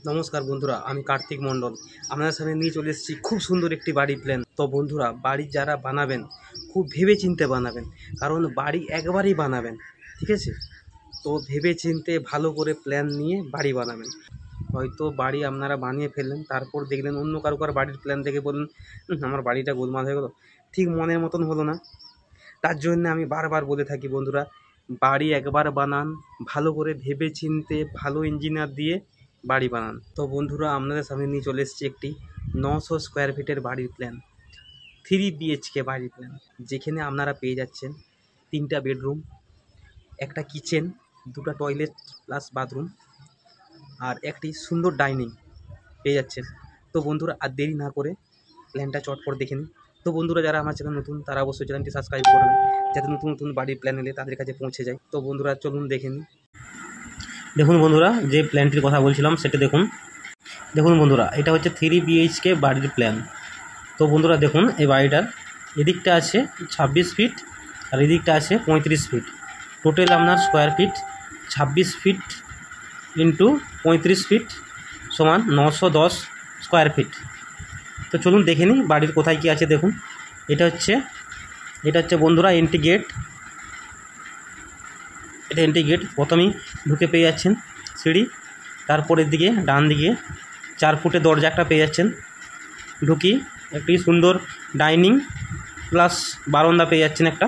নমস্কার বন্ধুরা, আমি কার্তিক মণ্ডল আপনাদের সামনে নিয়ে চলে এসেছি খুব সুন্দর একটি বাড়ি প্ল্যান। তো বন্ধুরা, বাড়ি যারা বানাবেন খুব ভেবে চিন্তে বানাবেন, কারণ বাড়ি একবারই বানাবেন, ঠিক আছে? তো ভেবে চিন্তে ভালো করে প্ল্যান নিয়ে বাড়ি বানাবেন। হয়তো বাড়ি আপনারা বানিয়ে ফেললেন, তারপর দেখলেন অন্য কারো বাড়ির প্ল্যান দেখে বললেন আমার বাড়িটা গোলমাল হয়ে গেলো, ঠিক মনের মতন হলো না। তার জন্য আমি বারবার বলে থাকি বন্ধুরা, বাড়ি একবার বানান, ভালো করে ভেবে চিন্তে ভালো ইঞ্জিনিয়ার দিয়ে বাড়ি বানান। তো বন্ধুরা, আপনাদের সামনে নিয়ে চলে এসেছি একটি 900 স্কোয়ার ফিটের বাড়ির প্ল্যান, 3 BHK বাড়ির প্ল্যান, যেখানে আপনারা পেয়ে যাচ্ছেন 3টা বেডরুম, একটা কিচেন, 2টা টয়লেট প্লাস বাথরুম, আর একটি সুন্দর ডাইনিং পেয়ে যাচ্ছেন। তো বন্ধুরা, আর দেরি না করে প্ল্যানটা চটপট দেখে নিন। তো বন্ধুরা, যারা আমার চ্যানেল নতুন তারা অবশ্যই চ্যানেলটি সাবস্ক্রাইব করবেন, যাতে নতুন নতুন বাড়ির প্ল্যান এলে তাদের কাছে পৌঁছে যায়। তো বন্ধুরা, চলুন দেখে নিন। দেখুন বন্ধুরা, যে প্ল্যানটির কথা বলছিলাম সেটা দেখুন। দেখুন বন্ধুরা, এটা হচ্ছে 3 BHK বাড়ির প্ল্যান। তো বন্ধুরা দেখুন, এই বাড়িটার এদিকটা আছে 26 ফিট আর এদিকটা আছে 35 ফিট। টোটাল আপনার square feet 26 feet into 35 feet সমান 910 স্কোয়ার ফিট। তো চলুন দেখে নিই বাড়ির কোথায় কী আছে। দেখুন, এটা হচ্ছে বন্ধুরা এন্ট্রি গেট। এটা এন্ট্রি গেট, প্রথমেই ঢুকে পেয়ে যাচ্ছেন সিঁড়ি, তারপরের দিকে ডান দিকে 4 ফুটের দরজা একটা পেয়ে যাচ্ছেন। ঢুকি একটি সুন্দর ডাইনিং প্লাস বারান্দা পেয়ে যাচ্ছেন একটা,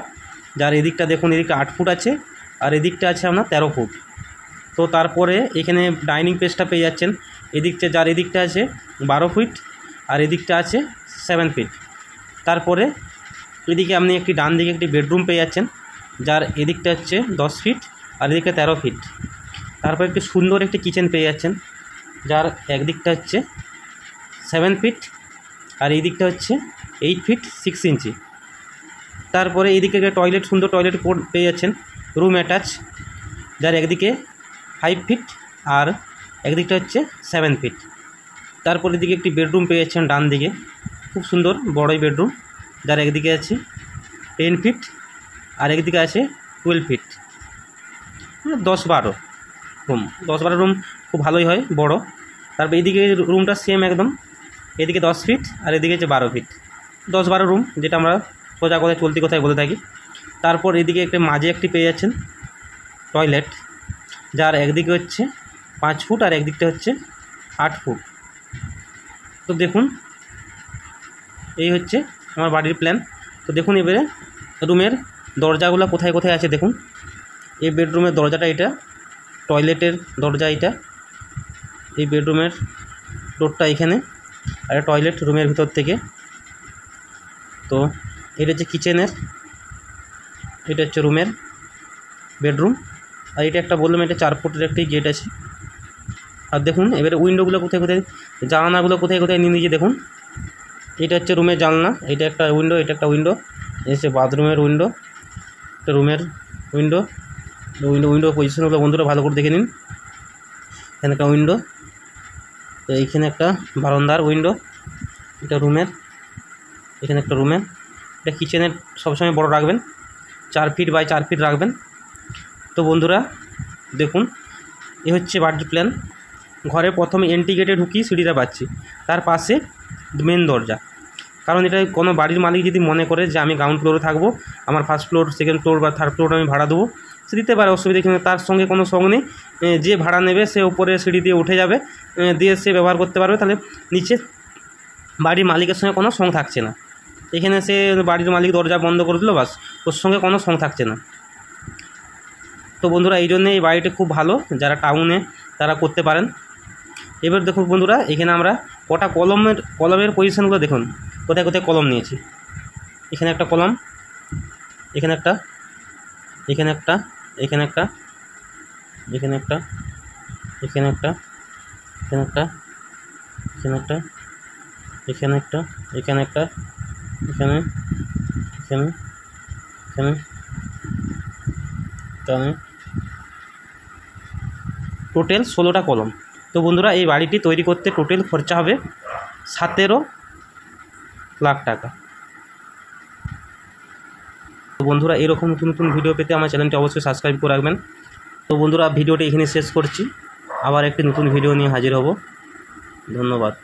যার এদিকটা দেখুন, এদিকটা 8 ফুট আছে আর এদিকটা আছে আপনার 13 ফুট। তো তারপরে এখানে ডাইনিং স্পেসটা পেয়ে যাচ্ছেন, এদিকটা যার এদিকটা আছে 12 ফিট আর এদিকটা আছে 7 ফিট। তারপরে এদিকে আপনি একটি ডান দিকে একটি বেডরুম পেয়ে যাচ্ছেন, যার এদিকটা হচ্ছে 10 ফিট আর এদিকটা 13 ফিট। তারপর একটি সুন্দর একটি কিচেন পেয়ে যাচ্ছেন, যার একদিকটা হচ্ছে 7 ফিট আর এই দিকটা হচ্ছে 8 ফিট 6 ইঞ্চি। তারপরে এইদিকে একটা টয়লেট, সুন্দর টয়লেট পেয়ে যাচ্ছেন, রুম অ্যাটাচ, যার একদিকে 5 ফিট আর একদিকটা হচ্ছে 7 ফিট। তারপর এদিকে একটি বেডরুম পেয়ে যাচ্ছেন ডান দিকে, খুব সুন্দর বড়ই বেডরুম, যার একদিকে আছে 10 ফিট আর একদিকে আছে 12 ফিট, 10-12 রুম। 10-12 রুম খুব ভালোই হয়, বড়। তারপর এইদিকে রুমটা সেম একদম, এদিকে 10 ফিট আর এদিকে হচ্ছে 12 ফিট, 10-12 রুম, যেটা আমরা সোজা কথায় চলতি কথায় বলে থাকি। তারপর এদিকে একটা মাঝে একটি পেয়ে যাচ্ছেন টয়লেট, যার একদিকে হচ্ছে 5 ফুট আর একদিকটা হচ্ছে 8 ফুট। তো দেখুন, এই হচ্ছে আমার বাড়ির প্ল্যান। তো দেখুন এবারে রুমের দরজাগুলো কোথায় কোথায় আছে দেখুন। এই বেডরুমের দরজাটা এটা, টয়লেটের দরজা এটা, এই বেডরুমের ডোরটা এখানে, আর টয়লেট রুমের ভিতর থেকে। তো এটা হচ্ছে কিচেনের, এটা হচ্ছে রুমের বেডরুম, আর এটা একটা বললাম এটা 4 ফুটের একটি গেট আছে। আর দেখুন এবারে উইন্ডোগুলো কোথায় কোথায়, জানালাগুলো কোথায় কোথায় নিয়ে নিয়ে দেখুন। এটা হচ্ছে রুমের জানলা, এটা একটা উইন্ডো, এটা একটা উইন্ডো, এই হচ্ছে বাথরুমের উইন্ডো, এটা রুমের উইন্ডো। উইন্ডো পজিশনগুলো বন্ধুরা ভালো করে দেখে নিন। এখানে একটা উইন্ডো, তো এইখানে একটা বারান্দার উইন্ডো, এটা রুমের, এখানে একটা রুমের। এটা কিচেনের সবসময় বড় রাখবেন, 4 ফিট বাই 4 ফিট রাখবেন। তো বন্ধুরা দেখুন, এ হচ্ছে বাড়ির প্ল্যান। ঘরে প্রথমে এন্ট্রি গেটে ঢুকি, সিঁড়িটা পাচ্ছি, তার পাশে মেন দরজা। কারণ এটা কোনো বাড়ির মালিক যদি মনে করে যে আমি গ্রাউন্ড ফ্লোরে থাকবো, আমার ফার্স্ট ফ্লোর, সেকেন্ড ফ্লোর বা থার্ড ফ্লোর আমি ভাড়া দেবো, সে দিতে পারে, অসুবিধা কিন্তু তার সঙ্গে কোনো সঙ্গ নেই। যে ভাড়া নেবে সে উপরে সিঁড়ি দিয়ে উঠে যাবে, দিয়ে সে ব্যবহার করতে পারবে, তাহলে নিচে বাড়ির মালিকের সঙ্গে কোনো সঙ্গ থাকছে না। এখানে সে বাড়ির মালিক দরজা বন্ধ করে দিল, বাস, ওর সঙ্গে কোনো সঙ্গ থাকছে না। তো বন্ধুরা, এই জন্যে এই বাড়িটি খুব ভালো, যারা টাউনে তারা করতে পারেন। এবার দেখুন বন্ধুরা, এখানে আমরা কটা কলমের পজিশনগুলো দেখুন, কোথায় কোথায় কলম নিয়েছি। এখানে একটা কলম, এখানে একটা, এখানে একটা, এখানে একটা, এখানে একটা, এখানে একটা, এখানে একটা, এখানে একটা, এখানে একটা, এখানে একটা, এখানে, এখানে, এখানে, এখানে, টোটাল 16টা কলম। তো বন্ধুরা, এই বাড়িটি তৈরি করতে টোটাল খরচা হবে 17 লাখ টাকা। তো বন্ধুরা, এরকম নতুন নতুন ভিডিও পেতে আমার চ্যানেলটি অবশ্যই সাবস্ক্রাইব করে রাখবেন। তো বন্ধুরা, ভিডিওটি এখানে শেষ করছি, আবার একটি নতুন ভিডিও নিয়ে হাজির হব। ধন্যবাদ।